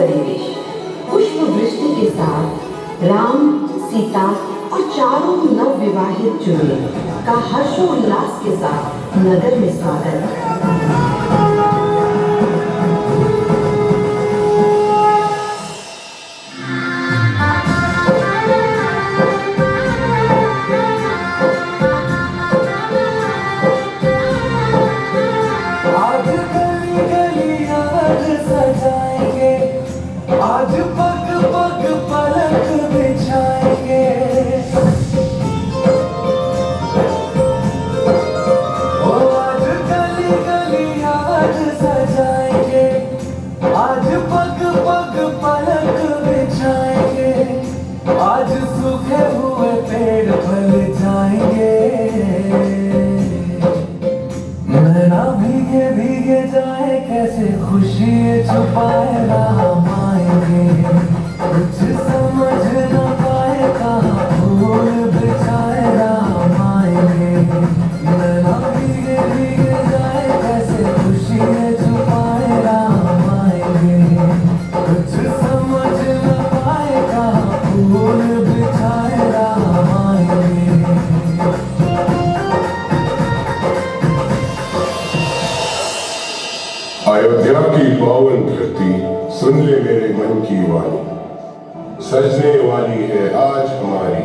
परिवेश। पुष्प वृष्टि के साथ राम, सीता और चारों नवविवाहित जोड़े का हर्षोल्लास के साथ नगर में स्वागत। आज पग पग पलक बिछाएंगे, ओ आज गली गली आज सजाएंगे, आज पग पग पलक बिछाएंगे, आज सूखे हुए पेड़ फल जाएंगे, नैना भीगे भीगे जाए कैसे खुशी छुपाए राम आएंगे, कुछ समझ न पाए कहाँ फूल बिछाए राम आएंगे, नैना भीगे भीगे जाए कैसे खुशी छुपाए राम आएंगे, कुछ समझ न पाए कहाँ फूल बिछाए राम आएंगे। अयोध्या की पावन धरती सुन ले मेरे मन की वाणी, सजने वाली है आज हमारी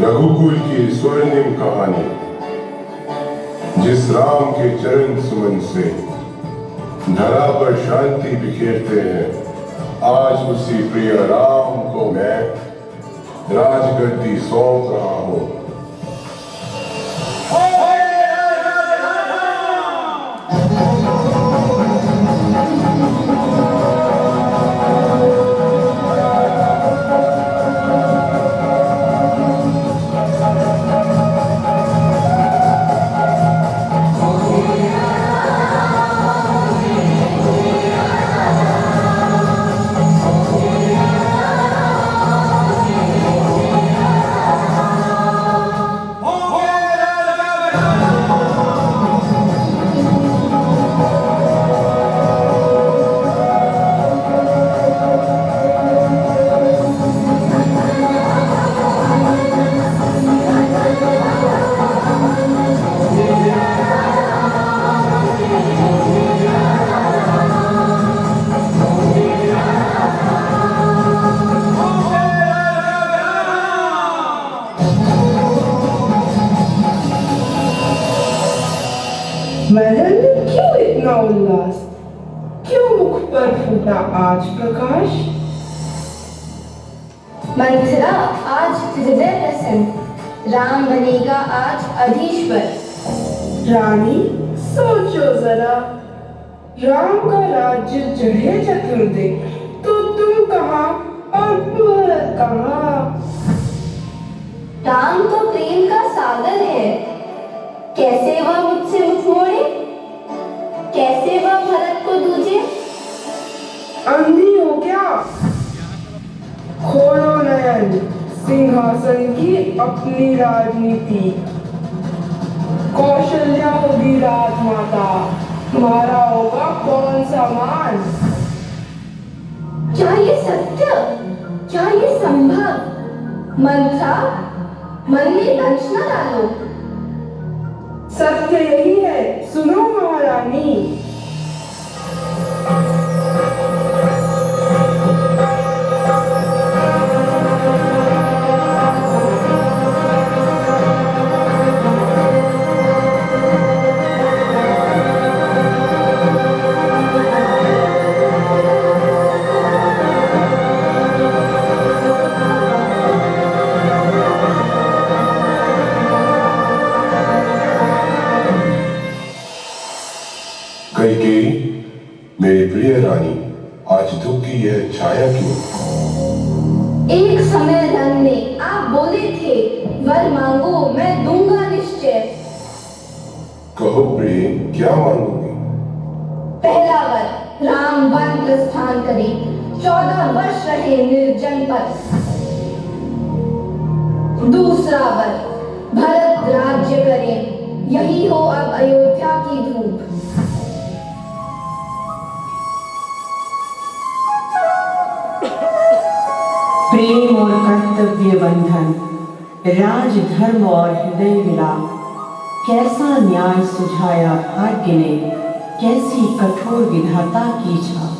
रघुकुल की स्वर्णिम कहानी। जिस राम के चरण सुमन से धरा पर शांति बिखेरते हैं, आज उसी प्रिय राम को मैं राजगद्दी सौंप रहा हूं। महल में क्यों इतना उल्लास, क्यों मुख पर फूटा आज प्रकाश? मंथरा आज हृदय प्रसन्न, राम बनेगा आज अधीश्वर। रानी सोचो जरा, राम का राज्य चढ़े चतुर्दिक, तो तुम कहाँ और भरत कहाँ? राम तो प्रेम का सागर है, कैसे वह मुझसे मुख मोड़े, कैसे वह भरत को दूजे? अंधी हो क्या? खोलो नयन, सिंहासन की अपनी राजनीति। कौशल्या होगी राजमाता, तुम्हारा होगा कौन सा मान? क्या ये सत्य, क्या ये संभव? मंथरा, मन में दंश न डालो। सत्य यही है, सुनो महारानी। कैकेयी, मेरी प्रिय रानी, आज दुख की यह छाया क्यों? एक समय रंग में आप बोले थे, वर मांगो मैं दूंगा निश्चय। कहो प्रिय, क्या मांगोगी? पहला वर, राम वन प्रस्थान करे, 14 वर्ष रहे निर्जन पर। दूसरा वर, भरत राज्य करे, यही हो अब अयोध्या की धूप। कर्तव्य बंधन, राजधर्म और हृदय मिलाप, कैसा न्याय सुझाया भाग्य ने, कैसी कठोर विधाता की छाप।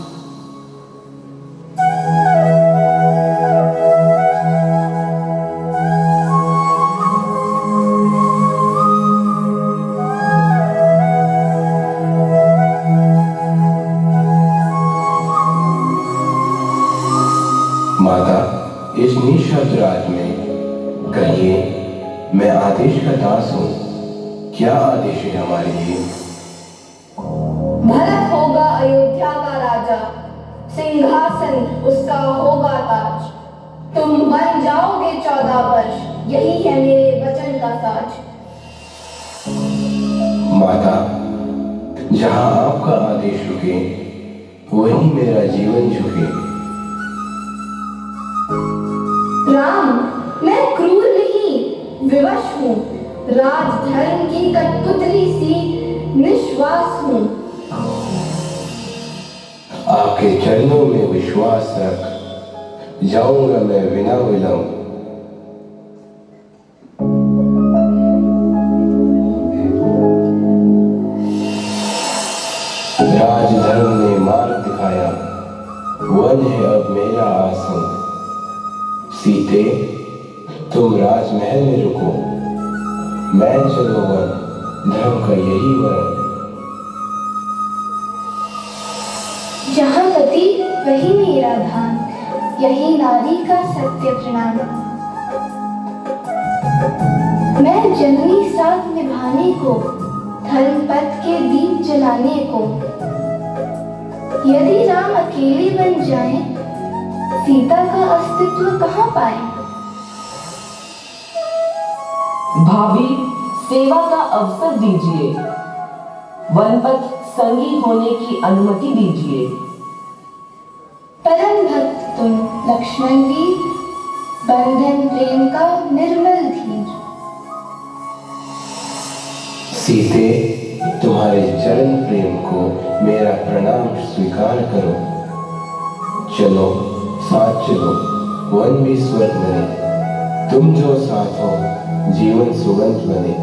माता, इस निःशब्द रात में कहिए, मैं आदेश का दास हूँ, क्या आदेश है हमारे लिए? भरत होगा अयोध्या का राजा, सिंहासन उसका होगा ताज। तुम बन जाओगे 14 वर्ष, यही है मेरे वचन का साज। माता, जहाँ आपका आदेश रुके, वही मेरा जीवन झुके। राम, मैं क्रूर नहीं, विवश हूँ, राजधर्म की कठपुतली सी निश्वास हूँ। आपके चरणों में विश्वास रख जाऊंगा मैं बिना विलंब। राजधर्म ने मार्ग दिखाया, वन है अब मेरा आसन। सीते, तुम राजमहल में रुको, मैं चलो वन, धर्म का यही वरण। जहाँ पति वही मेरा धाम, यही नारी का सत्य प्रणाम। मैं जननी साथ निभाने को, धर्म पथ के दीप जलाने को। यदि राम अकेले बन जाएं, सीता का अस्तित्व कहाँ पाए? भाभी, सेवा का अवसर दीजिए, वनपथ संगी होने की अनुमति दीजिए। परम भक्त तुम लक्ष्मण वीर, बंधन प्रेम का निर्मल धीर। सीते, तुम्हारे चरण प्रेम को मेरा प्रणाम स्वीकार करो। चलो साथ चलो, वन भी स्वर्ग बने, तुम जो साथ हो जीवन सुगंध बने।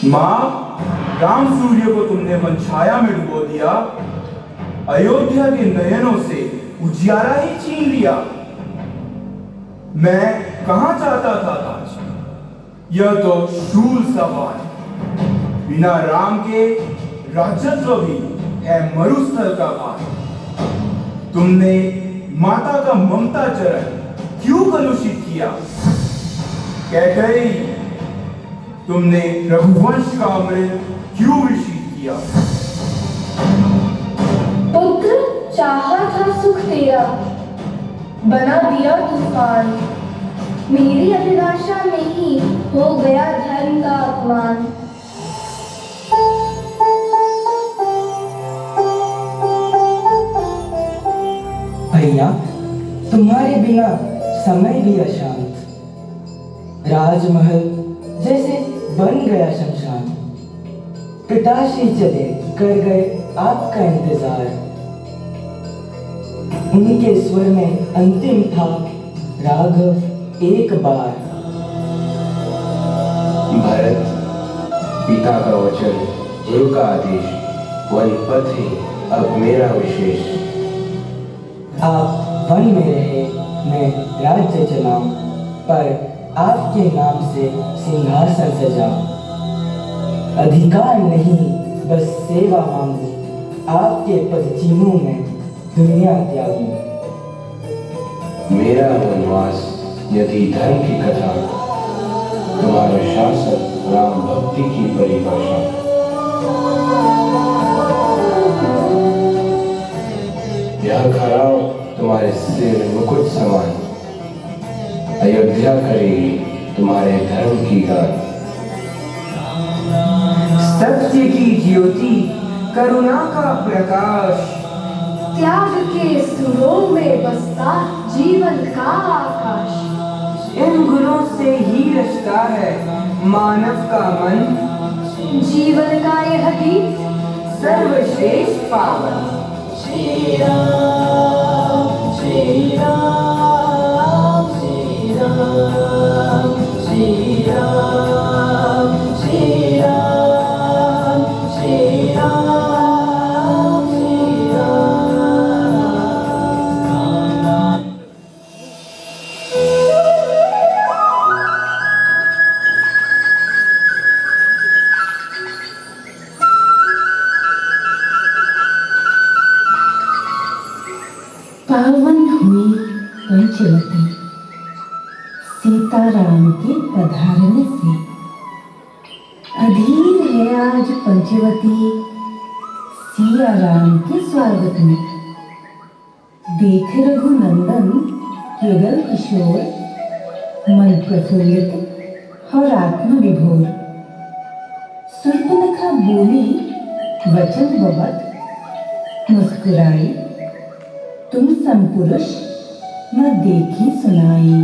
माँ, राम सूर्य को तुमने वन छाया में डुबो दिया, अयोध्या के नयनों से उजियारा ही छीन लिया। मैं कहाँ चाहता था ताज, यह तो शूल सवार। बिना राम के राजत्व भी है मरुस्थल का भार। तुमने माता का ममता चरण क्यों कलुषित किया? कैकेयी, तुमने रघुवंश का अमृत क्यों विषित किया? पुत्र, चाहा था सुख तेरा, बना दिया तूफान। मेरी अभिलाषा में ही हो गया धर्म का अपमान। भैया, तुम्हारे बिना समय भी अशांत, राजमहल जैसे बन गया शमशान। पिताश्री चले कर गए आपका इंतजार, उनके स्वर में अंतिम था राघव एक बार। भरत, पिता का वचन, गुरु का आदेश, वन पथ ही अब मेरा विशेष। आप वन में रहे, मैं राज्य चलाऊं, पर आपके नाम से सिंहासन सजाऊं। अधिकार नहीं, बस सेवा मांगू, आपके पद चिन्हों में दुनिया त्यागी। मेरा वनवास यदि धर्म की कथा, तुम्हारा शासन राम भक्ति की परिभाषा। यह खराव तुम्हारे सिर मुकुट समान, अयोध्या करेगी तुम्हारे धर्म की गान। सत्य की ज्योति, करुणा का प्रकाश, त्याग के सुरों में बसता जीवन का आकाश। इन गुणों से ही रचता है मानव का मन, जीवन का यह गीत सर्वश्रेष्ठ पावन। श्री राम श्री राम श्री राम श्री राम श्री राम श्री राम श्री राम। पावन हुई पंचवटी सीताराम के पधारने से। अधीर है आज पंचवटी सिया राम के स्वागत में। देख रघुनंदन युगल किशोर, मन प्रफुल्लित और आत्म विभोर। सुर्पनखा बोली वचन बबत, मुस्कुराई तुम संपुरुष न देखी सुनाई।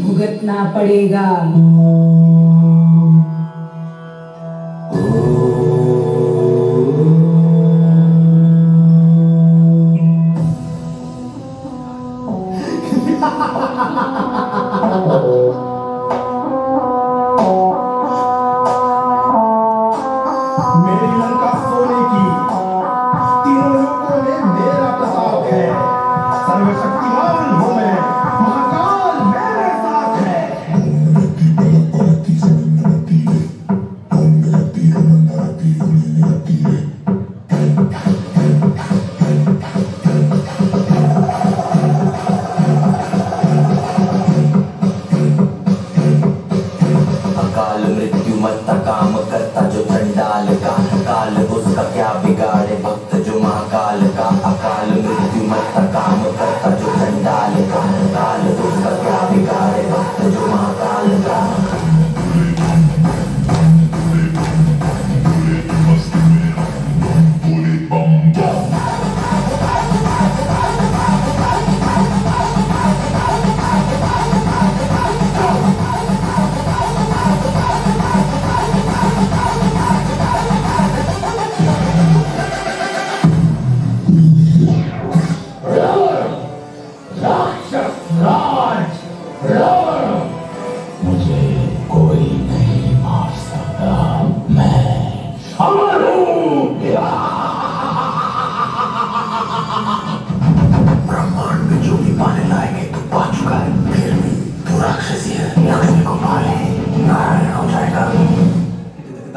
भुगतना पड़ेगा। मेरी लंका सोने की, तीनों लोगों में मेरा प्रताप है। सर्वशक्तिमान हूँ मैं, महाकाल मेरे साथ है।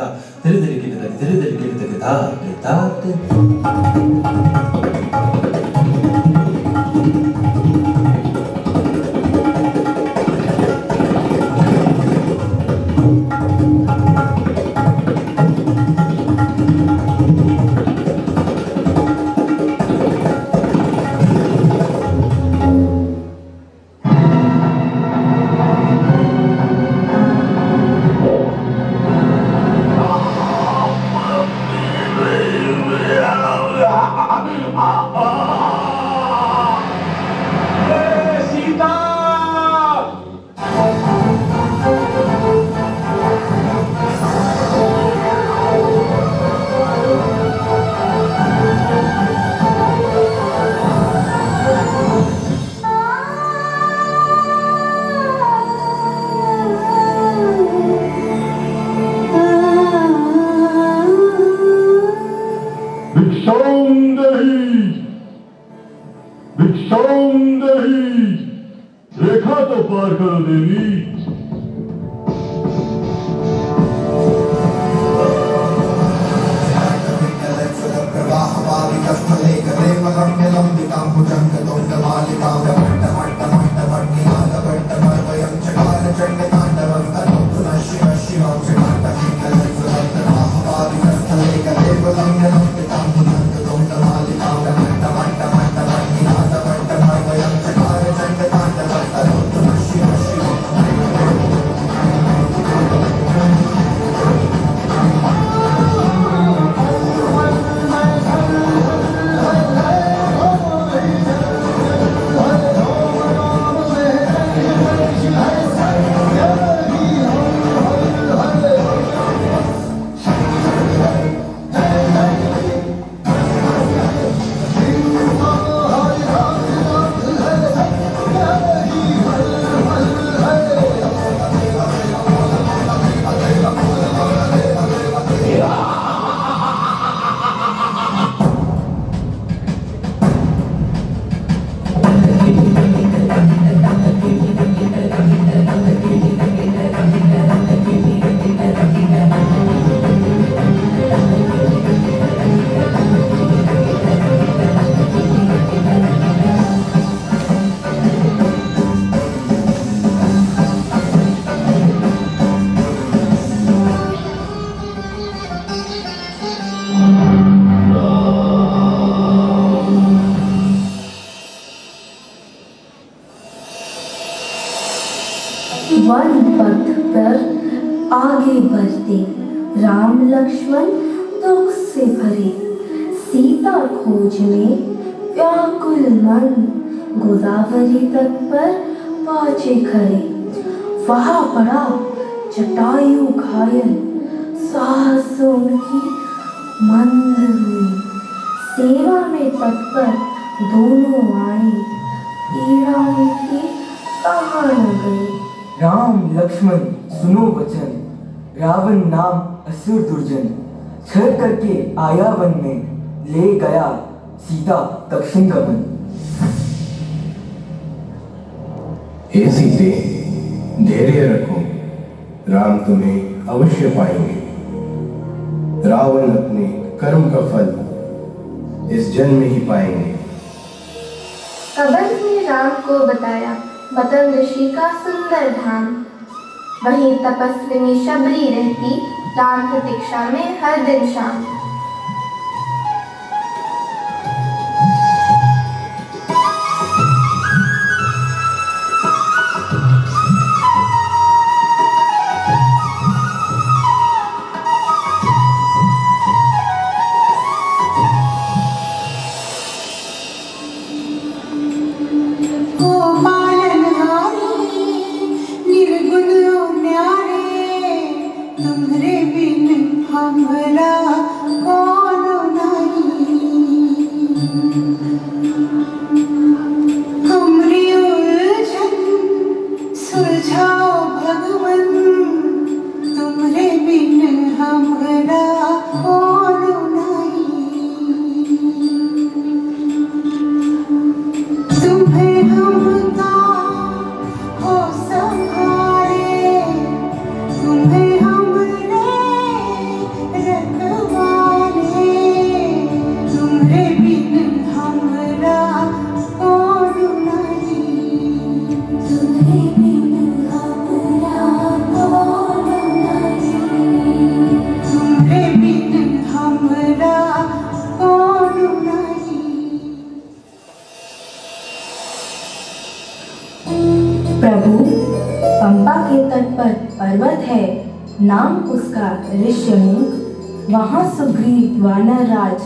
ता धीरे धीरे गिर ता रेखा तो पार करो देवी। वन पथ पर आगे बढ़ते राम लक्ष्मण दुख से भरे, सीता खोज में व्याकुल मन गोदावरी तट पर पहुंचे खड़े। वहां पड़ा जटायु घायल, साहस उनकी मंद हुई, सेवा में तत्पर दोनों आए, पीड़ा उनकी कहाँ न गई। राम लक्ष्मण सुनो वचन, रावण नाम असुर दुर्जन, छल करके आया वन में, ले गया सीता दक्षिण का वन। हे सीते, धैर्य रखो, राम तुम्हें अवश्य पाएंगे। रावण अपने कर्म का फल इस जन्म में ही पाएंगे। कबंध ने राम को बताया बतन ऋषि का सुंदर धाम। वहीं तपस्विनी शबरी रहती राम प्रतीक्षा में हर दिन शाम। तुम्हारे बिन हमरा नाम उसका ऋष्यमुख। वहाँ सुग्रीव वानर राज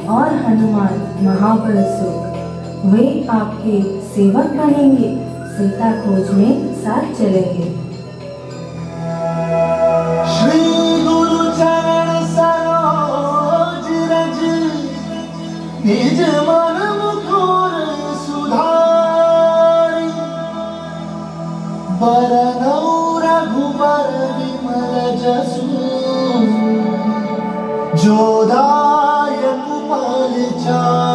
और हनुमान महाबल सुख। वे आपके सेवक बनेंगे, सीता खोज में साथ चलेंगे। श्री गुरु चरण सरोज रज, निज मन मुकुर सुधारी। बरनौ रघुबर विमल जसु, जो दायक फलचारी।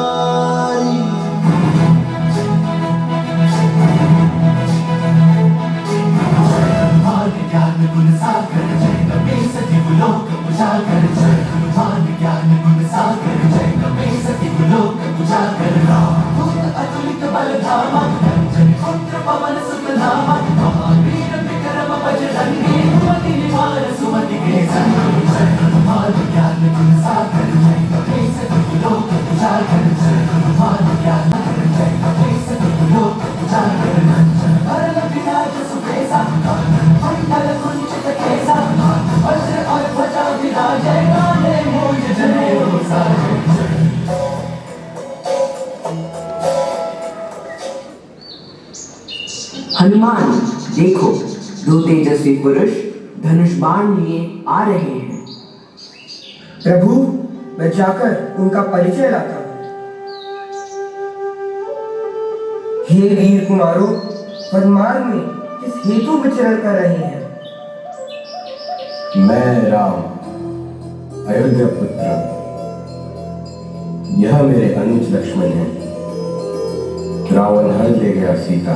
ज्ञान गुण सागर जय कपीस लोक उजागर। जय हनुमान ज्ञान गुण सागर जय कपीस लोक उजागर। रामदूत अतुलित बल धामा, अंजन पुत्र पवन सुत नामा। महावीर विक्रम बजरंगी, सुमति निवार सुमति के संग। जय हनुमान ज्ञान गुण सागर जय कपीस लोक उजागर। जय हनुमान ज्ञान जय कपीस लोक उजागर। भरत विराज सुबेसा, मंगल कुंचित केसा। वज्र और ध्वजा विराजे, गाने मोज जनेऊ साजे। हनुमान देखो, दो तेजस्वी पुरुष धनुष बाण लिए आ रहे हैं। प्रभु, मैं जाकर उनका परिचय लाता हूँ। हे वीर कुमारों, वनमार्ग में किस हेतु विचरण कर रहे हैं? मैं राम, अयोध्या पुत्र। यह मेरे अनुज लक्ष्मण हैं। रावण हर ले गया सीता,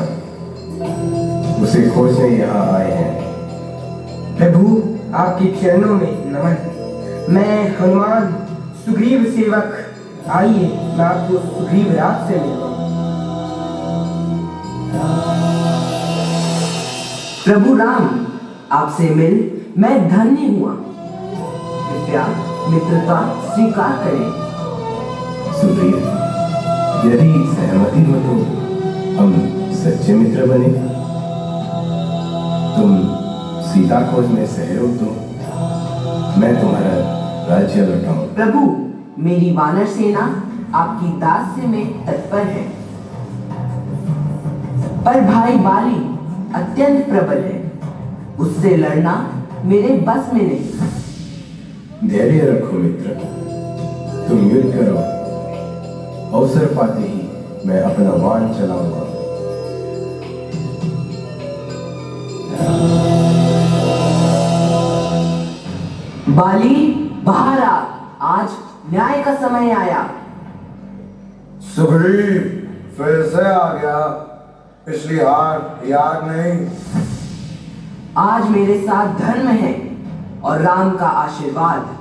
उसे खोजने यहाँ आए हैं। प्रभु, आपके चरणों में नमन। मैं हनुमान सुग्रीव सेवक। आइए, मैं आपको सुग्रीव राज से मिलूं। प्रभु राम, आपसे मिल मैं धन्य हुआ। कृपया मित्रता स्वीकार करें। सुग्रीव, यदि सहमति हो तो हम सच्चे मित्र बने। तुम सीता खोज में सहयोग दो, मैं तुम्हारा राज्य लौटाऊं। प्रभु, मेरी वानर सेना आपकी दास्य में तत्पर है, पर भाई बाली अत्यंत प्रबल है। उससे लड़ना मेरे बस में नहीं। धैर्य रखो मित्र, तुम युद्ध करो। अवसर पाते ही मैं अपना बाण चलाऊंगा। बाली बाहर आ, आज न्याय का समय आया। सुग्रीव फिर से आ गया। पिछली हार याद नहीं? आज मेरे साथ धर्म है और राम का आशीर्वाद।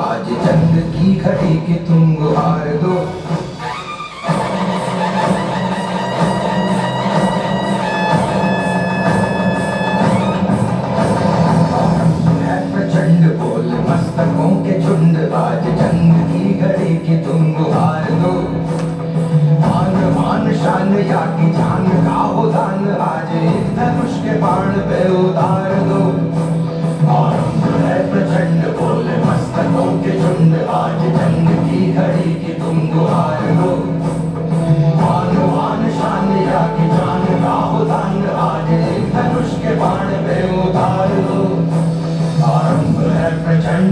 आज जंग की घड़ी की तुम गुहार दो। प्रचंड बोल मस्तकों के झुंड, आज जंग की घड़ी की तुम गुहार दो। मान मान शान या की जान का हो दान, आज एक धनुष के बाण पे उतार दो। प्रचंड बोल मस्तकों के झुंड, आज जंग की घड़ी की तुम गुहार दो। मान मान शान या की जान का हो दान, आज एक धनुष के बाण पे उतार दो। आरंभ है प्रचंड।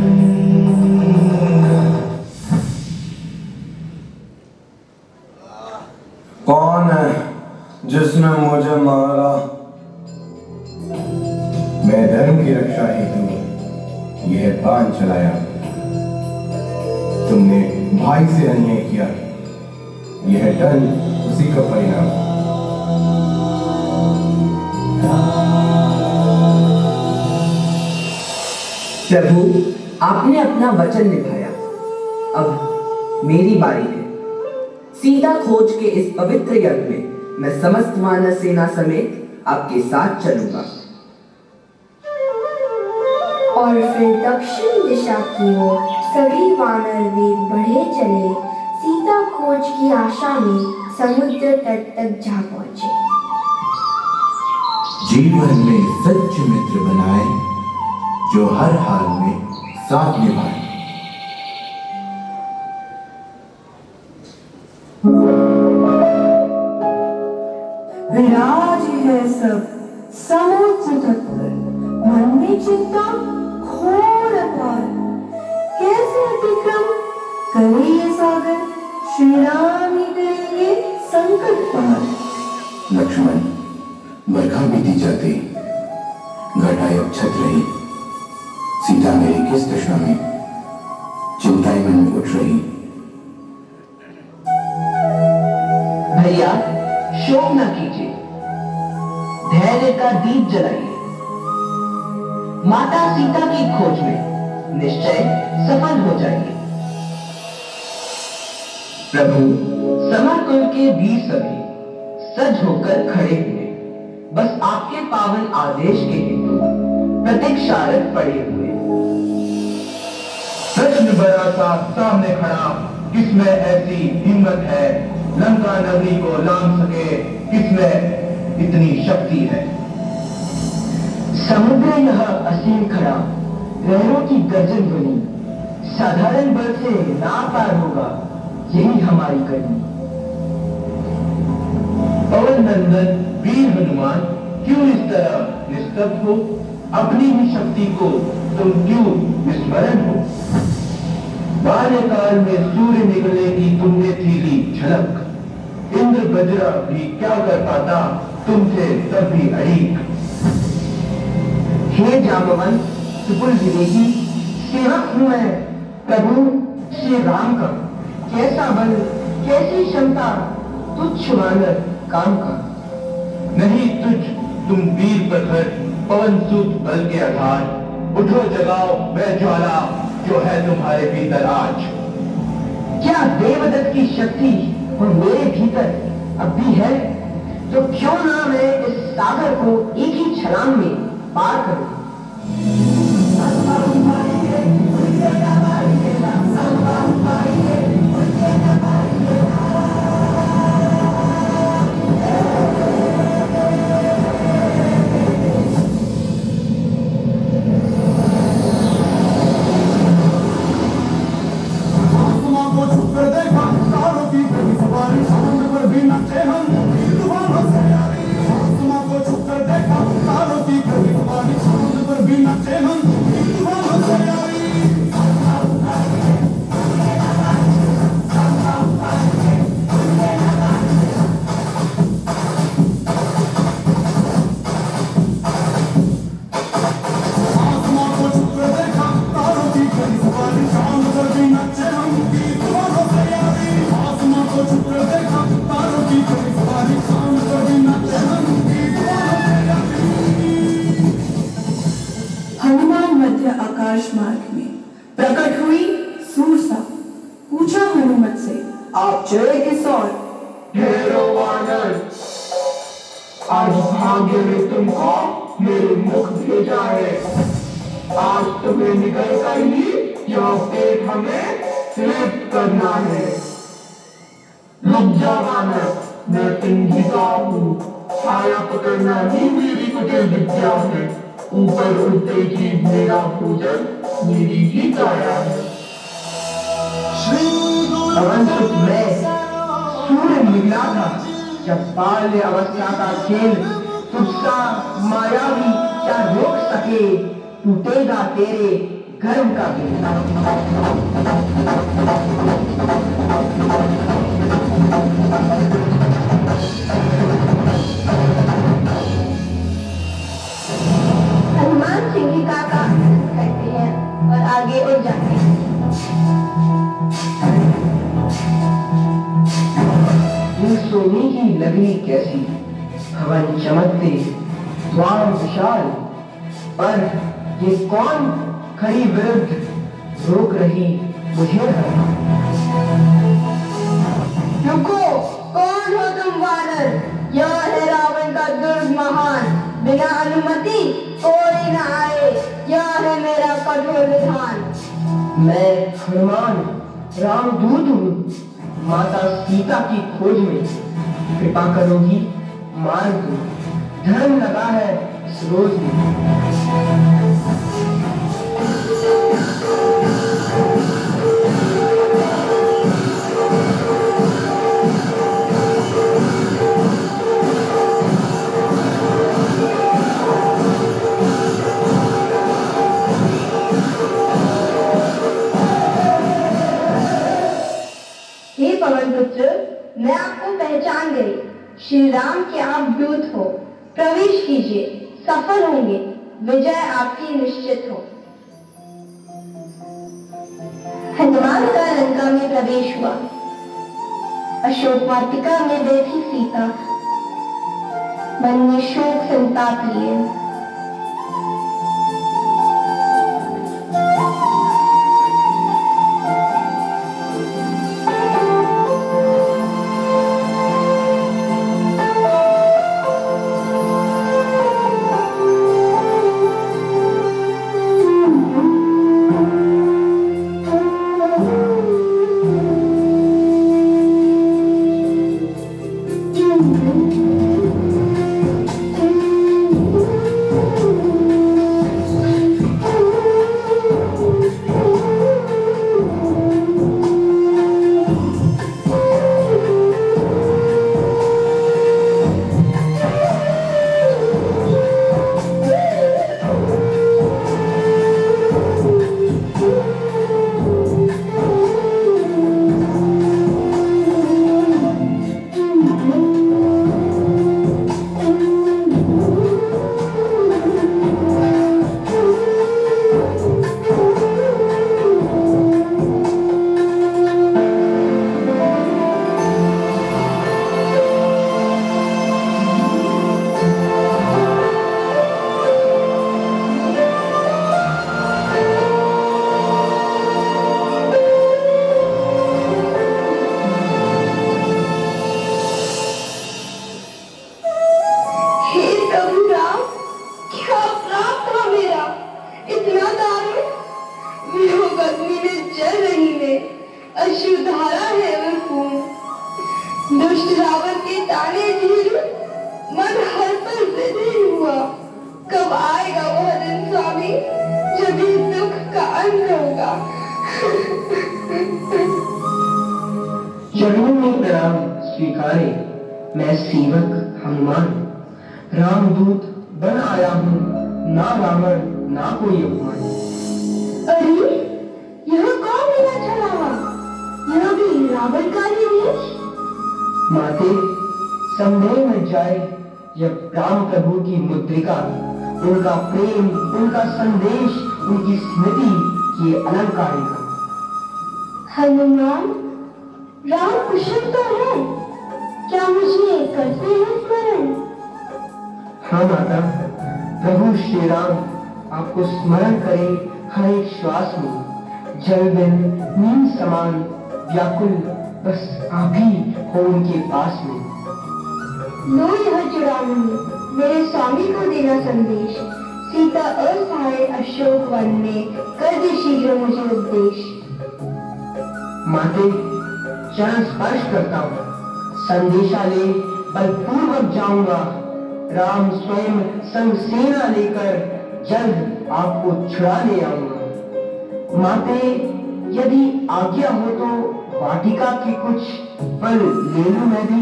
कौन है जिसने मुझे मारा? मैं धर्म की रक्षा हेतु यह बाण चलाया। तुमने भाई से अन्याय किया, यह दंड उसी का परिणाम। प्रभु, आपने अपना वचन निभाया। अब मेरी बारी है। सीता खोज के इस पवित्र यज्ञ में मैं समस्त वानर सेना समेत आपके साथ चलूंगा। और फिर दक्षिण दिशा की ओर सभी वानर वीर बढ़े चले, सीता खोज की आशा में समुद्र तट तक जा पहुंचे। जीवन में सच्चे मित्र बनाए जो हर हाल में साथ निभाए। विराज है सब समुद्र तट पर, मन में चिंता घोर अपार। कैसे अतिक्रम करे ये सागर, श्री राम ही करेंगे संकट पार। लक्ष्मण, बरखा बीती जाती, घटाएं अब छत रही। सीता मेरी किस दशा में, चिंताएं मन में उठ रही। भैया शोक न कीजिए, धैर्य का दीप जलाइए। माता सीता की खोज में निश्चय सफल हो जाइए। प्रभु, समरकुल के वीर सभी सज होकर खड़े हुए, बस आपके पावन आदेश के हेतु प्रतीक्षारत पड़े हुए। प्रश्न बड़ा सा सामने खड़ा, किसमें ऐसी हिम्मत है, लंका नगरी को लांघ सके, किसमें इतनी शक्ति है। समुद्र यह असीम खड़ा, लहरों की गर्जन ध्वनि, साधारण बल से ना पार होगा, यही हमारी करनी। पवन नंदन वीर हनुमान, क्यों इस तरह निस्तब्ध हो, अपनी ही शक्ति को तुम क्यों विस्मरण हो। बाल्यकाल में सूर्य निकले की तुमने थी ली झलक, इंद्र वज्र भी क्या कर पाता, तुम थे तब भी अड़ीक। हे जामवंत सुपुल विवेकी, सेवक हूँ मैं प्रभु श्री राम का। कैसा बल, कैसी क्षमता, तुच्छ वानर काम का। नहीं तुझ, तुम वीर प्रखर, पवन सुत बल के आधार। उठो जगाओ वह ज्वाला जो है तुम्हारे भीतर आज। क्या देवदत्त की शक्ति और मेरे भीतर अब भी है, तो क्यों ना मैं इस सागर को एक ही छलांग में पार करूं। हनुमान मध्य आकाश मार्ग में प्रकट हुई सूरसा। पूछा हनुमत से, आप चले किस ओर। ठहरो वानर, आज भाग्य ने तुमको मेरे मुख भेजा है। आज तुम्हें निकल कर ही यह पेट हमें तृप्त करना है। रुक जा वानर, मैं सिंहिका हूँ, छाया पकड़ना ही मेरी कुटिल विद्या है। ऊपर उड़ते ही मेरा भोजन मेरी ही काया है। परंतु मैं सूर्य निकला था, जब बाल्य अवस्था का खेल तुझसा मायावी क्या रोक सके। टूटेगा तेरे गर्म का बेटा। हनुमान सिंहिका का कहते हैं और आगे उड़ जाते हैं। सोने की लगनी कैसी, भवन चमकते द्वार विशाल, पर ये कौन खड़ी विरुद्ध रोक रही मुझे है। रुको, कौन हो तुम वानर? यह है रावण का दुर्ग महान, बिना अनुमति कोई न आए, यह है मेरा कठोर विधान। मैं हनुमान रामदूत हूँ, माता सीता की खोज में, कृपा करोगी मार्ग दो, धर्म लगा है इस रोज में। हे पवन पुत्र, मैं आपको पहचान गई। श्री राम के आप दूत हो, प्रवेश कीजिए, सफल होंगे, विजय आपकी निश्चित हो। हनुमान का लंका में प्रवेश हुआ। अशोक वाटिका में बैठी सीता मन में शोक संताप लिए। अश्रुधारा है वह खून, दुष्ट रावण के ताने झेल मन हर पल विदीन हुआ। कब आएगा वह दिन स्वामी जब इस दुख का अंत होगा। चरणों में प्रणाम स्वीकारे, मैं सेवक हनुमान रामदूत बन आया हूँ, ना रावण ना कोई अपमान। अरे यह कौन मेरा छलावा, यह भी रावण का ही वेश। माते संदेह मच जाए जब राम प्रभु की मुद्रिका, उनका प्रेम, उनका संदेश, उनकी स्मृति की अलंकारिका। हनुमान, राम कुशल तो है, क्या मुझे करते हैं स्मरण? हाँ माता, प्रभु श्री राम आपको स्मरण करे हर एक श्वास में, जल बिन नींद समान व्याकुल बस आप ही हो उनके पास में। लो यह चुड़ामणि मेरे स्वामी को देना संदेश, सीता असहाय अशोक वन में कर दे शीघ्र मुझे उपदेश। माते चरण स्पर्श करता हूँ, संदेशा ले बलपूर्वक जाऊंगा, राम स्वयं संग सेना लेकर जल्द आपको छुड़ा ले आऊंगा। माते यदि आज्ञा हो तो वाटिका के कुछ पल ले लूं मैं भी।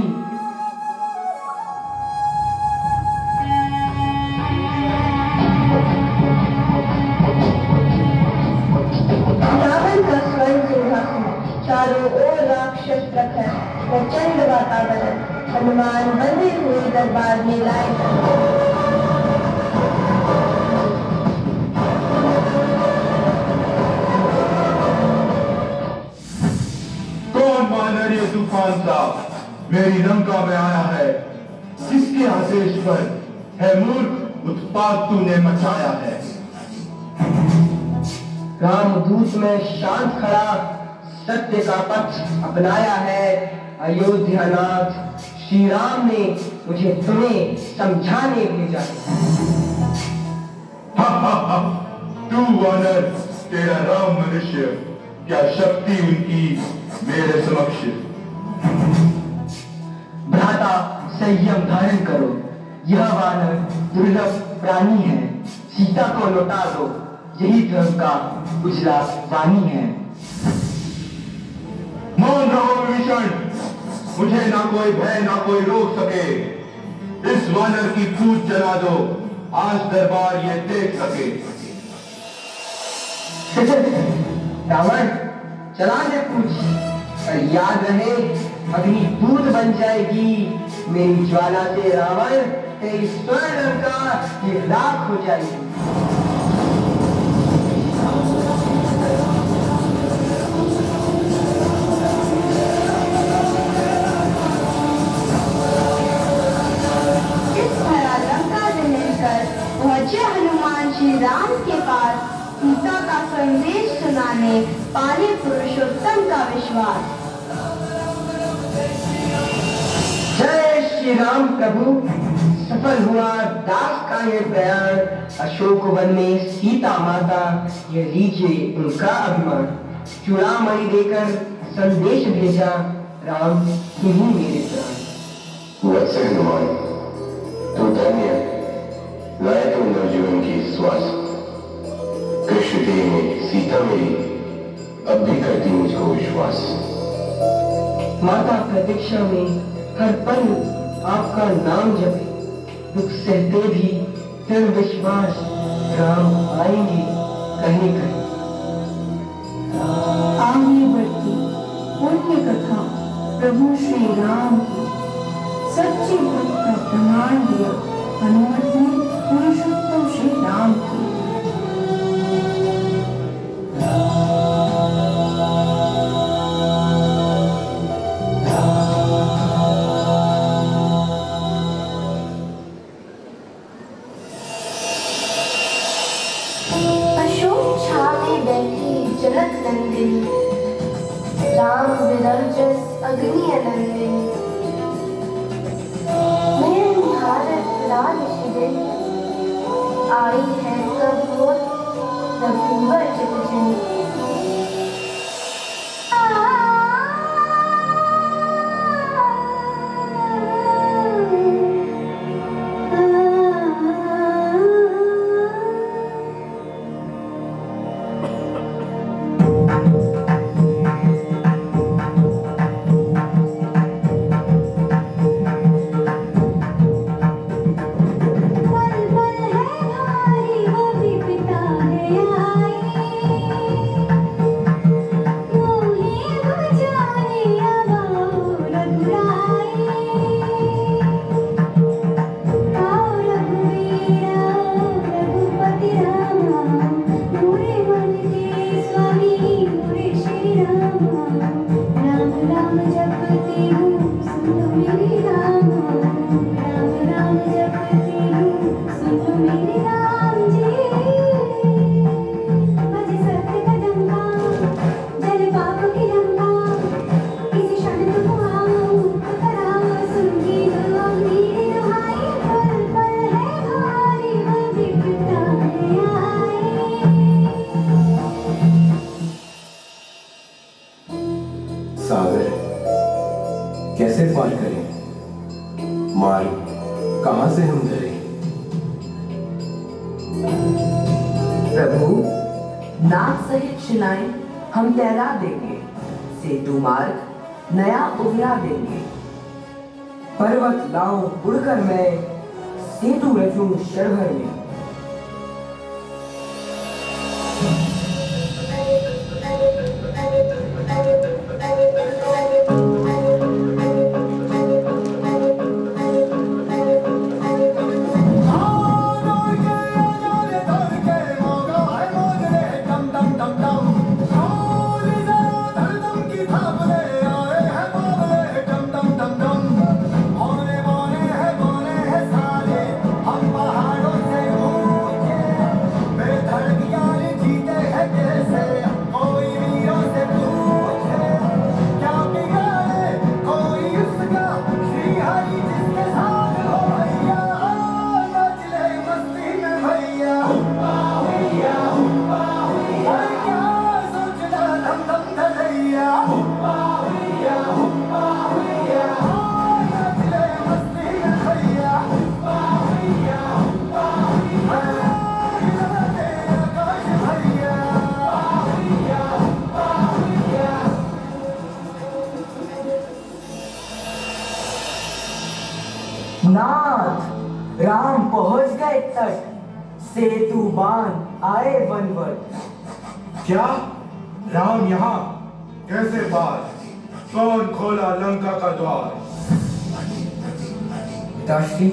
रावण का स्वर्ण सिंहासन, चारों ओर राक्षस प्रखर, प्रचंड वातावरण, हनुमान बंधे हुए दरबार में लाए गए। ये तूफान सा मेरी लंका में आया है, किसके आदेश पर है मूर्ख उत्पात तूने मचाया है? रामदूत में शांत खड़ा सत्य का पक्ष अपनाया है। अयोध्यानाथ श्री राम ने मुझे तुम्हें समझाने भेजा है। तू वानर, तेरा राम मनुष्य, क्या शक्ति उनकी मेरे समक्ष। भ्राता संयम धारण करो, यह वानर दुर्लभ प्राणी है। सीता को लौटा दो, यही धर्म का उजला वाणी है। मौन रहो विभीषण, मुझे ना कोई भय ना कोई रोक सके। इस वानर की पूछ जला दो, आज दरबार ये देख सके। रावण चला दे पूछ, पर याद रहे अग्नि दूत बन जाएगी। मेरी ज्वाला से रावण तेरी स्वर्ण लंका ये राख हो जाएगी। इस भरा लंका से मिलकर पहुंचे हनुमान श्री राम के पास सीता का संदेश सुनाने, पाले पुरुषोत्तम का विश्वास। जय श्री राम प्रभु। सफल हुआ दास का ये प्रयाण, अशोक वन में सीता माता ये लीजिए उनका अभिमान। चूड़ामणि देकर संदेश भेजा, राम तुम्ही मेरे प्राण। वत्स हनुमान, तू धन्य लाए तो नवजीवन की श्वास। कृष्ण देह में सीता मेरी अब भी करती मुझको विश्वास। माता प्रतीक्षा में हर पल आपका नाम जपे, दुख सहते भी दृढ़ विश्वास, राम आएंगे कहीं कहीं। आगे बढ़ती पुण्य कथा प्रभु श्री राम की, सच्चे भक्त का प्रमाण दिया हनुमत ने पुरुषोत्तम श्री राम की। जनक नंदिनी, राम विरह जस अग्नि अनंदिनी। मेरे निहारत लाल शिविर, आई है कब वो रघुवर चितजनी। कैसे पार करें, मार्ग कहां से हम धरें। प्रभु नाग सहित शिलाएं हम तैरा देंगे, सेतु मार्ग नया उभरा देंगे। पर्वत लाऊं उड़कर मैं, सेतु रचूं क्षण भर में। सेतु बांध आए वनवर। क्या राम यहाँ कैसे पार? कौन खोला लंका का द्वार? पिताश्री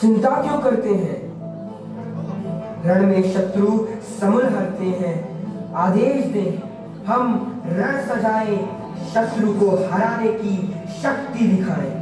चिंता क्यों करते हैं? रण में शत्रु समूल हरते हैं। आदेश दें हम रण सजाए, शत्रु को हराने की शक्ति दिखाएं।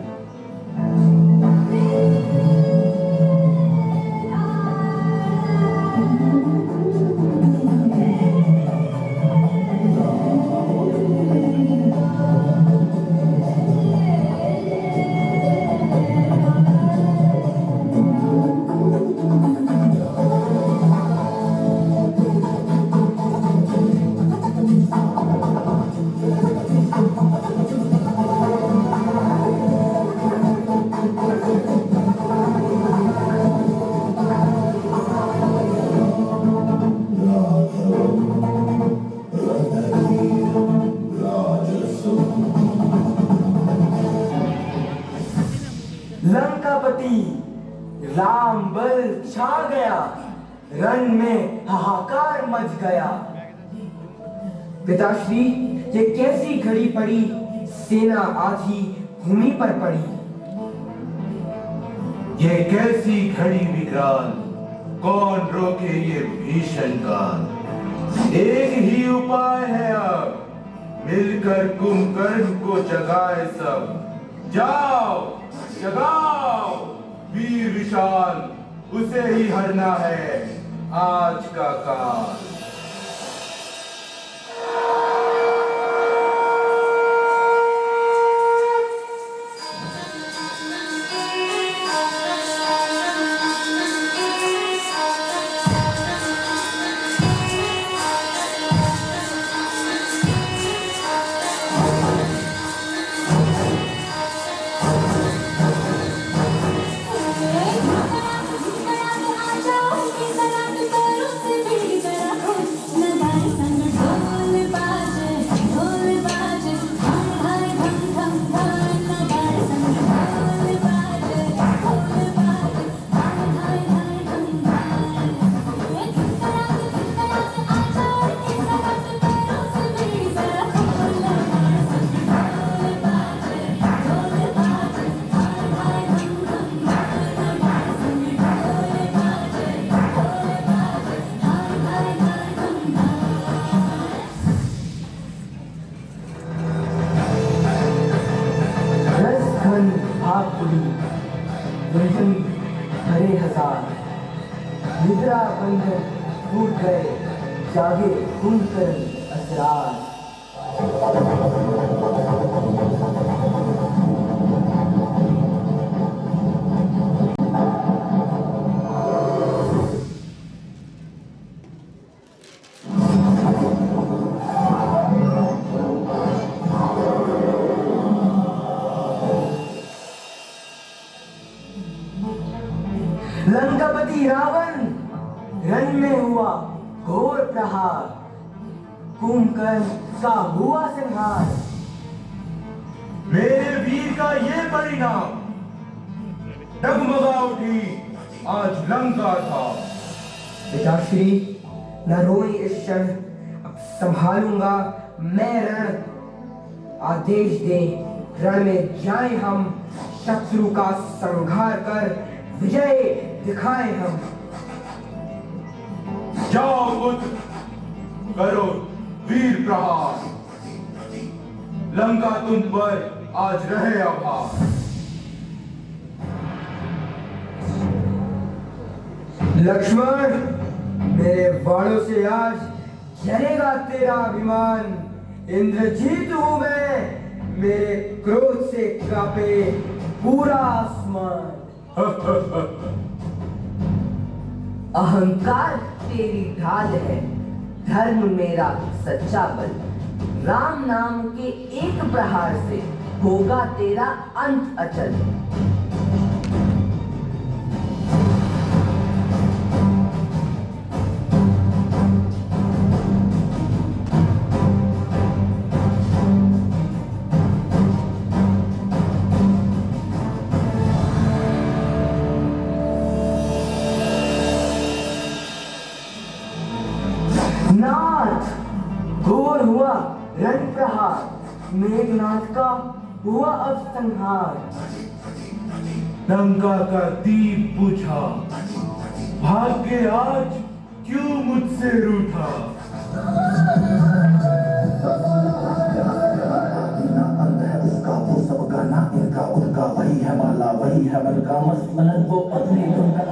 लंकापति राम बल छा गया, रण में हाहाकार मच गया। पिताश्री ये कैसी घड़ी पड़ी, सेना आधी भूमि पर पड़ी। ये कैसी घड़ी विकराल, कौन रोके ये भीषण काल? एक ही उपाय है अब, मिलकर कुंभकर्ण को जगाए सब। जाओ जगाओ वीर विशाल, उसे ही हरना है आज का काल। हरे हजार निद्रा बंधन टूट गए, जागे कुंभकर्ण असरार। लंकापति रावण रण में हुआ घोर प्रहार, कुंभकर्ण का हुआ संहार। मेरे वीर का ये परिणाम, डगमगा उठी आज लंका था। पिताश्री न रोए इस क्षण, अब संभालूंगा मैं रण। आदेश दे रण में जाए हम, शत्रु का संहार कर विजय दिखाए हम। जाओ पुत्र, करो वीर प्रहार, लंका तुम पर आज रहे आभार। लक्ष्मण मेरे बाणों से आज जलेगा तेरा अभिमान। इंद्रजीत हूं मैं, मेरे क्रोध से कांपे पूरा आसमान। अहंकार तेरी ढाल है, धर्म मेरा सच्चा बल। राम नाम के एक प्रहार से होगा तेरा अंत अचल। नाथ घोर हुआ रण प्रहार, मेघनाथ का हुआ अब संहार। लंका का दीप बुझा, भाग्य आज क्यों मुझसे रूठा। उसका वो सब गाना इनका उनका, वही है माला वही है मन का, मस्त मलन वो पत्नी उनका।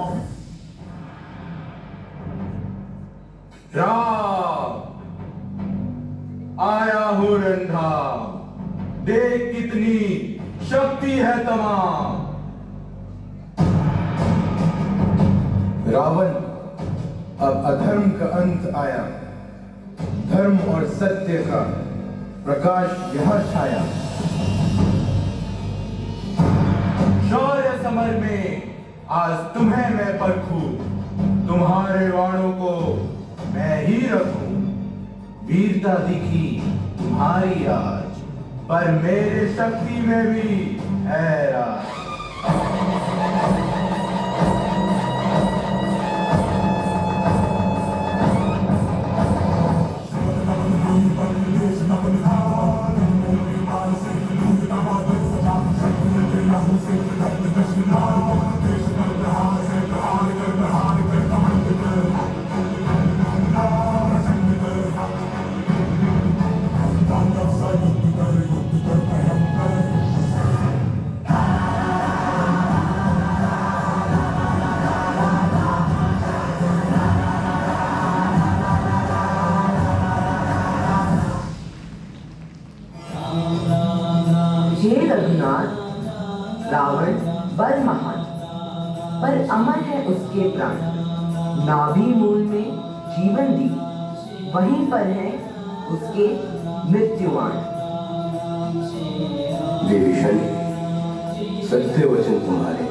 राम आया हूं रंधा, देख कितनी शक्ति है तमाम। रावण अब अधर्म का अंत आया, धर्म और सत्य का प्रकाश यहां छाया। शौर्य समर में आज तुम्हें मैं परखूं, तुम्हारे वाणों को मैं ही रखूं। वीरता दिखी तुम्हारी आज, पर मेरे शक्ति में भी है राज। हे रघुनाथ, रावण बल महान, पर अमर है उसके प्राण। नाभि मूल में जीवन दी, वहीं पर है उसके मृत्युवाण। विभीषण, सत्य वचन तुम्हारे,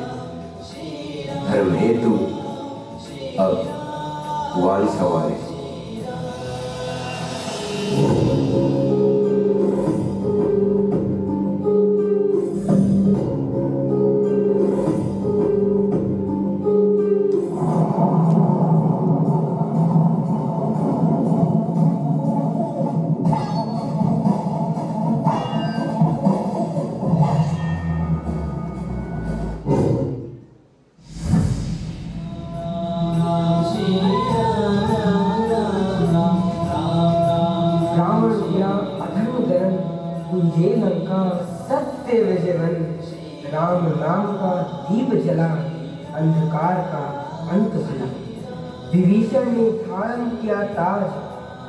धर्म हेतु अब वान सवारे। ये लंका सत्य विजयवन, राम नाम का दीप जला, अंधकार का अंत भला। विभीषण ने धारण किया ताज,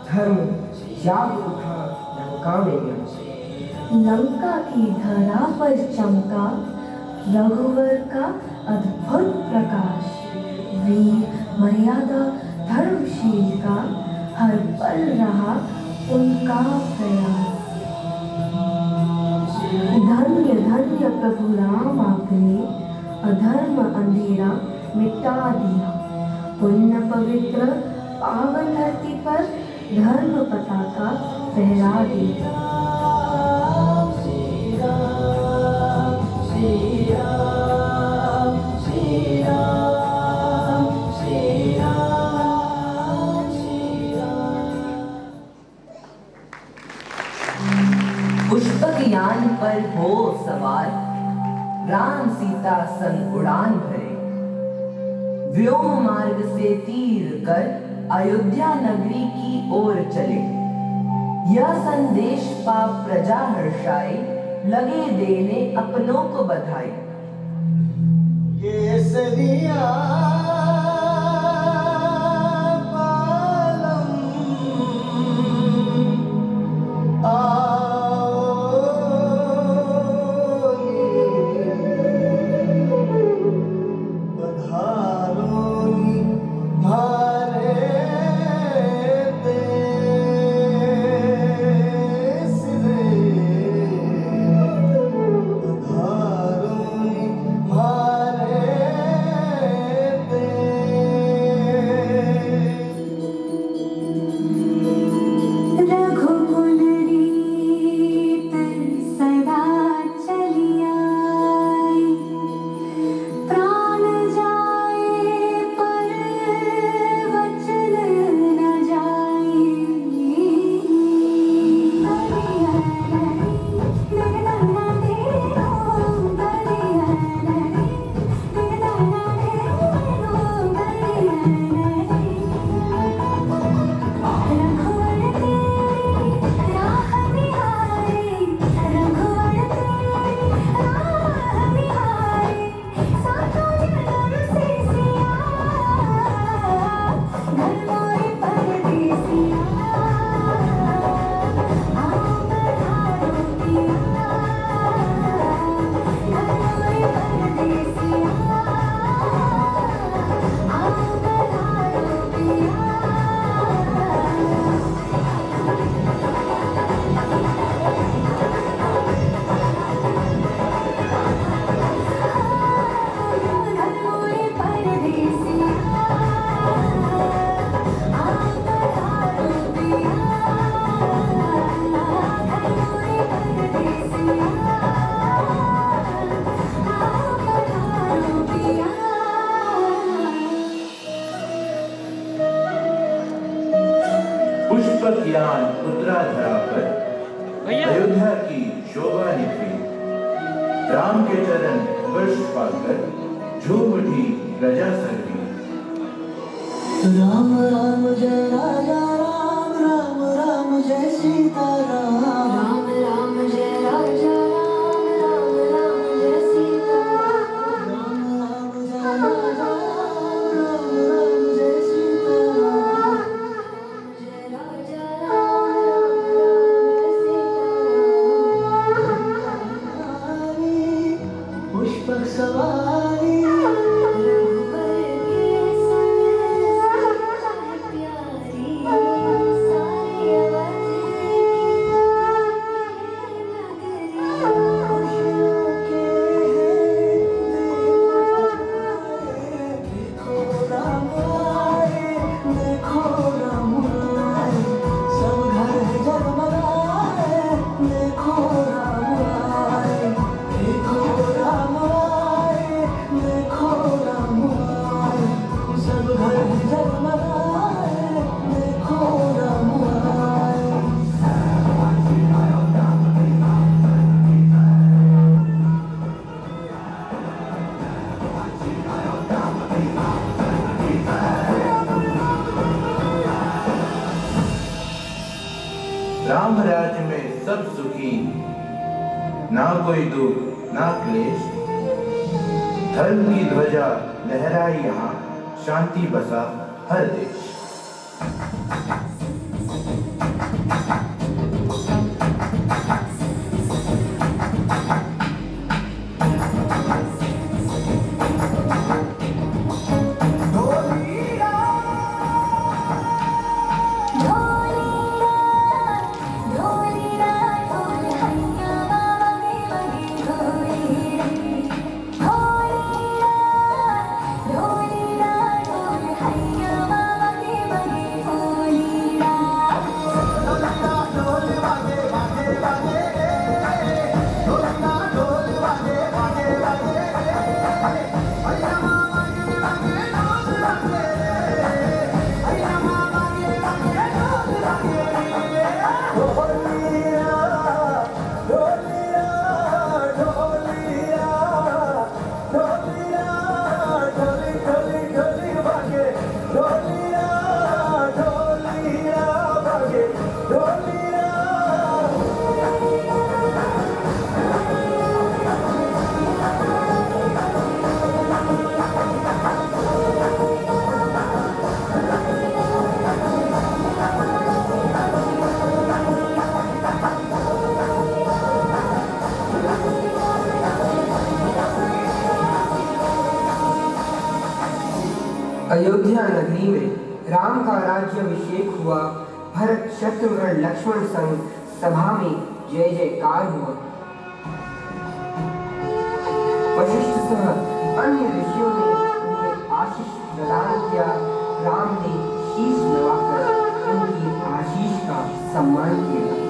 धर्म जाग उठा लंका में। लंका की धरा पर चमका रघुवर का अद्भुत प्रकाश। वीर मर्यादा धर्मशील का हर पल रहा उनका प्रयास। धन्य धन्य प्रभु राम आपने अधर्म अंधेरा मिटा दिया। पुण्य पवित्र पावन धरती पर धर्म पताका फहरा दिया। श्री राम श्री राम श्री राम श्री राम श्री राम। पुष्पक यान पर हो सवार, राम सीता संग उड़ान भरे। व्योम मार्ग से तीर कर अयोध्या नगरी की ओर चले। यह संदेश पा प्रजा हर्षाई, लगे देने अपनों को बधाई। केसरिया पुष्पक-यान उतरा धरा पर, अयोध्या की शोभा निखरी। राम के चरण स्पर्श पाकर झूम उठी प्रजा सर्वी। राम राम जय राजा राम, राम राम जय सीता राम, राम राम जय राजा राम, राम राम जय सीता राम राम जय राजा राम, राम राम जय सीता राम, जय राजा राम, राम राम जय सीता पुष्पक सवारी राम राज्य में सब सुखी, ना कोई दुख ना क्लेश। धर्म की ध्वजा लहराई यहाँ, शांति बसा हर देश। अयोध्या नगरी में राम का राज्याभिषेक हुआ। भरत शत्रुघ्न लक्ष्मण संग सभा में जय जयकार हुआ। वशिष्ठ सह अन्य ऋषियों ने उन्हें आशीष प्रदान किया। राम ने शीश नवाकर उनकी आशीष का सम्मान किया।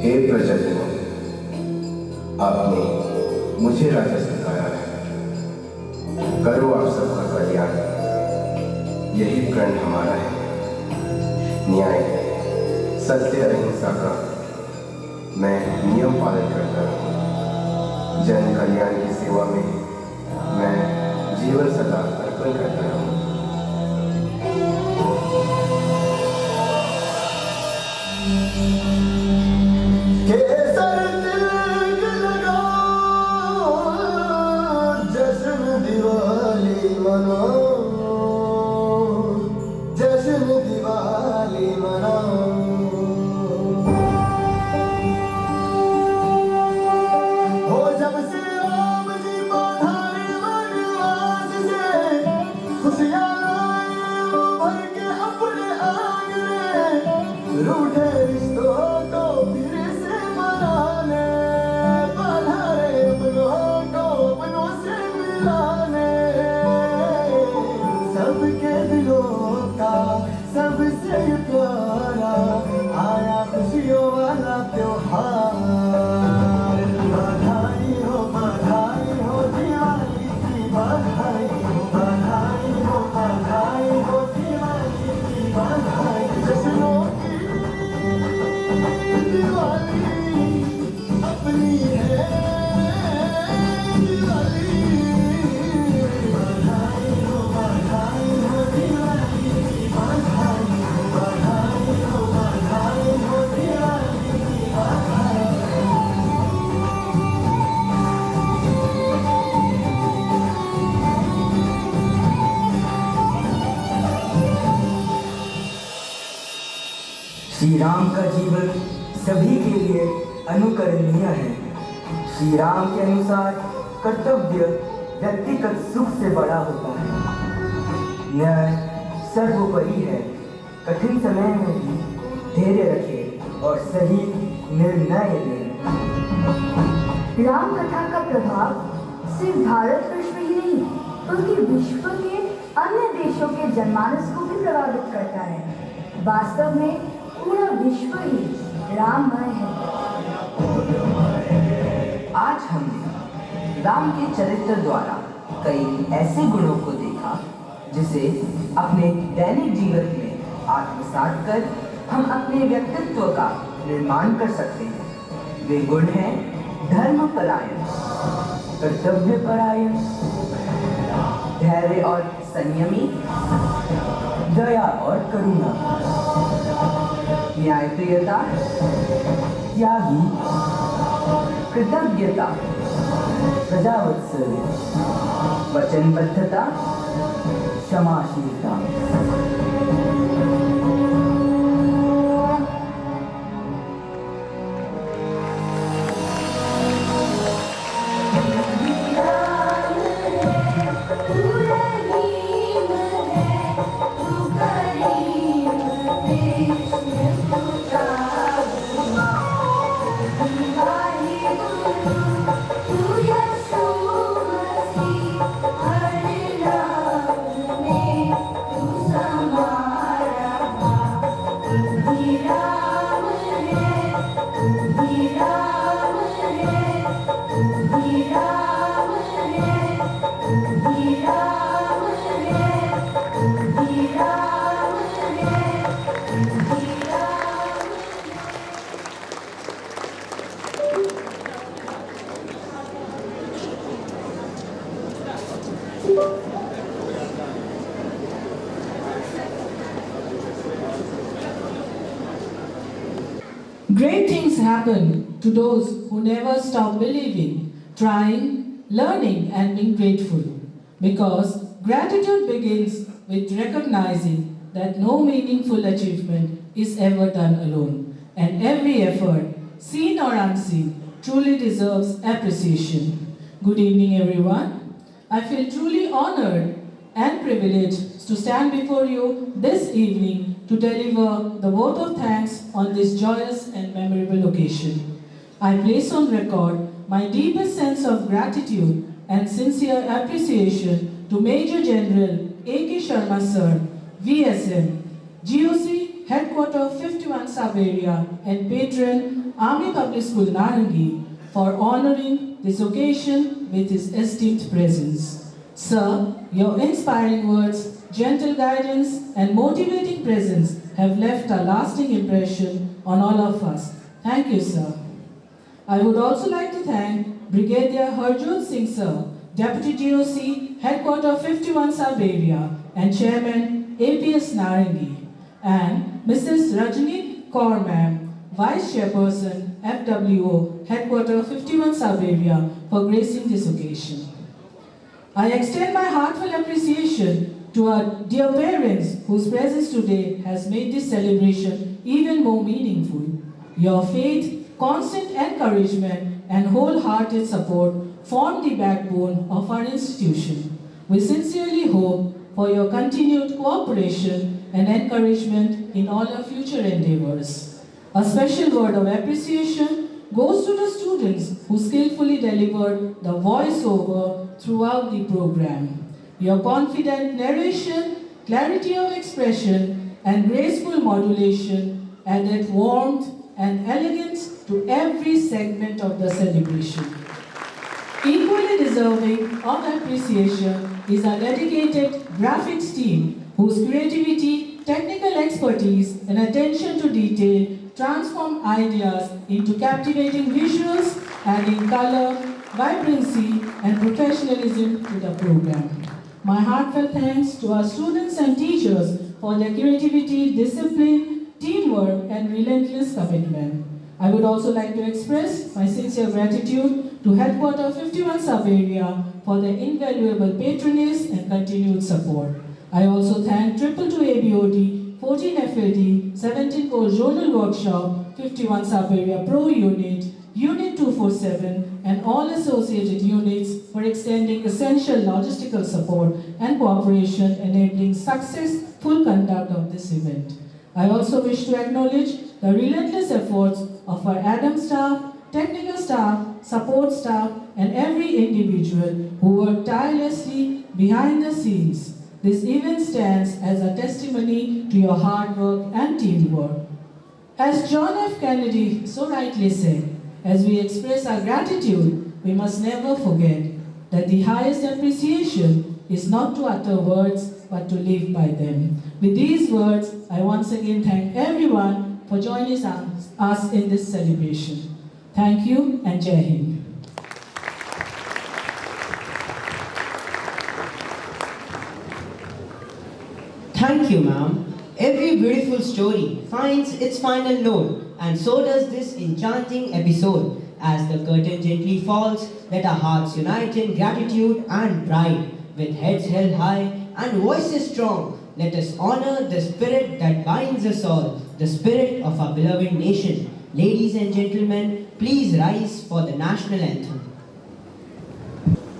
हे प्रजाजनों, आपने मुझे राजा सताया है। करो आप सबका कल्याण, यही प्रण हमारा है। न्याय, सत्य, अहिंसा का मैं नियम पालन करता रहूं। जन कल्याण की सेवा में मैं जीवन सदा अर्पण करता रहूं। केसर तिलक लगाओ, जश्न दिवाली मनाओ, जश्न दिवाली मनाओ। हो जब से राम जी पधारे श्री राम का जीवन सभी के लिए अनुकरणीय है। श्री राम के अनुसार कर्तव्य व्यक्तिगत सुख से बड़ा होता है। न्याय सर्वोपरि है। कठिन समय में भी धैर्य रखें और सही निर्णय लें। राम कथा का प्रभाव सिर्फ भारतवर्ष में ही नहीं बल्कि विश्व के अन्य देशों के जनमानस को भी प्रभावित करता है। वास्तव में पूरा विश्व ही राममय है। आज हमने राम के चरित्र द्वारा कई ऐसे गुणों को देखा जिसे अपने दैनिक जीवन में आत्मसात कर हम अपने व्यक्तित्व का निर्माण कर सकते हैं। वे गुण हैं धर्मपरायण, कर्तव्यपरायण, धैर्य और संयमी, दया और करुणा, न्यायप्रियता, त्यागी, कृतज्ञता, प्रजावत्सल्य, वचनबद्धता, क्षमाशीलता। Great things happen to those who never stop believing, trying, learning, and being grateful. Because gratitude begins with recognizing that no meaningful achievement is ever done alone, and every effort, seen or unseen, truly deserves appreciation. Good evening, everyone. I feel truly honored and privileged to stand before you this evening to deliver the vote of thanks on this joyous and memorable occasion. I place on record my deepest sense of gratitude and sincere appreciation to Major General A.K. Sharma Sir, VSM, GOC Headquarter 51 Sub-Area and Patron Army Public School Narangi for honoring this occasion with his esteemed presence. Sir, your inspiring words, gentle guidance, and motivating presence have left a lasting impression on all of us. Thank you, sir. I would also like to thank Brigadier Harjot Singh, sir, Deputy GOC, Headquarter 51 Sub-Area, and Chairman APS Narangi, and Mrs. Rajni Kaur ma'am, Vice Chairperson, FWO, Headquarter 51 Sub-Area, for gracing this occasion. I extend my heartfelt appreciation to our dear parents whose presence today has made this celebration even more meaningful. Your faith, constant encouragement, and wholehearted support form the backbone of our institution. We sincerely hope for your continued cooperation and encouragement in all your future endeavors. A special word of appreciation goes to the students who skillfully delivered the voiceover throughout the program. Your confident narration, clarity of expression, and graceful modulation added warmth and elegance to every segment of the celebration. Equally deserving of appreciation is our dedicated graphics team whose creativity, technical expertise, and attention to detail transform ideas into captivating visuals, adding color, vibrancy, and professionalism to the program. My heartfelt thanks to our students and teachers for their creativity, discipline, teamwork, and relentless commitment. I would also like to express my sincere gratitude to Headquarter 51 Sub-Area for their invaluable patronage and continued support. I also thank 222 ABOD, 14 FAD, 17 Core Zonal Workshop, 51 Siberia Pro Unit, Unit 247, and all associated units for extending essential logistical support and cooperation enabling successful conduct of this event. I also wish to acknowledge the relentless efforts of our ADAM staff, technical staff, support staff, and every individual who worked tirelessly behind the scenes. This event stands as a testimony to your hard work and teamwork. As John F. Kennedy so rightly said, as we express our gratitude, we must never forget that the highest appreciation is not to utter words, but to live by them. With these words, I once again thank everyone for joining us in this celebration. Thank you and Jai Hind. Thank you, ma'am. Every beautiful story finds its final note, and so does this enchanting episode. As the curtain gently falls, let our hearts unite in gratitude and pride. With heads held high and voices strong, let us honor the spirit that binds us all, the spirit of our beloved nation. Ladies and gentlemen, please rise for the national anthem.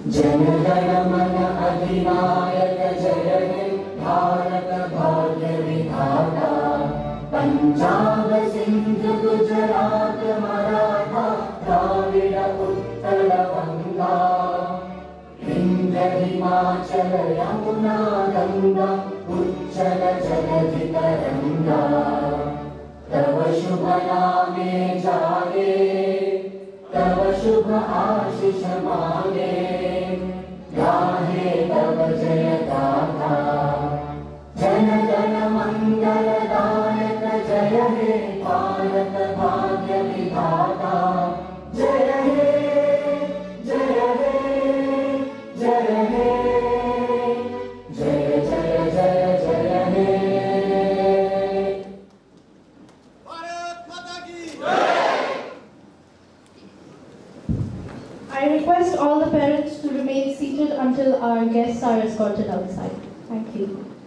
Jana Gana मन अधिनायक जय हे भारत भाग्य विधाता पंजाब सिंध गुजरात मराठा द्राविड उत्कल बंगा विंध्य हिमाचल यमुना गंगा उच्चल जलधि तरंगा तव शुभ नामे जागे तव शुभ आशीष मांगे गाहे तव जय गाथा जन गण मंगल दायक जय हे भारत भाग्य विधाता जय हे जय हे जय हे जय जय जय जय हे I request all the parents to remain seated until our guests are escorted outside. Thank you.